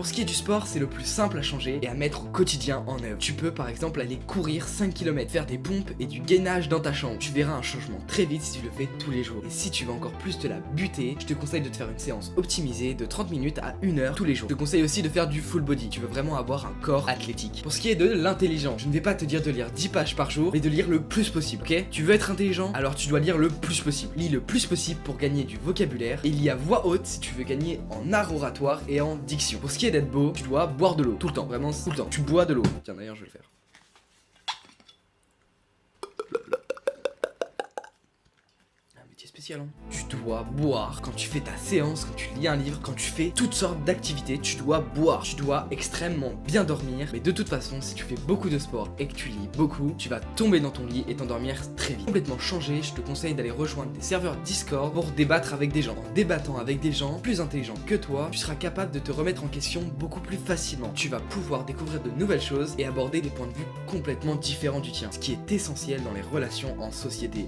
Pour ce qui est du sport, c'est le plus simple à changer et à mettre au quotidien en œuvre. Tu peux par exemple aller courir 5 km, faire des pompes et du gainage dans ta chambre. Tu verras un changement très vite si tu le fais tous les jours. Et si tu veux encore plus te la buter, je te conseille de te faire une séance optimisée de 30 minutes à 1 heure tous les jours. Je te conseille aussi de faire du full body. Tu veux vraiment avoir un corps athlétique. Pour ce qui est de l'intelligence, je ne vais pas te dire de lire 10 pages par jour, mais de lire le plus possible, ok? Tu veux être intelligent? Alors tu dois lire le plus possible. Lis le plus possible pour gagner du vocabulaire et lis à voix haute si tu veux gagner en art oratoire et en diction. Pour ce qui est d'être beau, tu dois boire de l'eau tout le temps, vraiment tout le temps. Tu bois de l'eau. Tiens d'ailleurs je vais le faire. Spécial, hein. Tu dois boire quand tu fais ta séance, quand tu lis un livre, quand tu fais toutes sortes d'activités, tu dois boire. Tu dois extrêmement bien dormir, mais de toute façon, si tu fais beaucoup de sport et que tu lis beaucoup, tu vas tomber dans ton lit et t'endormir très vite. Complètement changé, je te conseille d'aller rejoindre des serveurs Discord pour débattre avec des gens. En débattant avec des gens plus intelligents que toi, tu seras capable de te remettre en question beaucoup plus facilement. Tu vas pouvoir découvrir de nouvelles choses et aborder des points de vue complètement différents du tien, ce qui est essentiel dans les relations en société.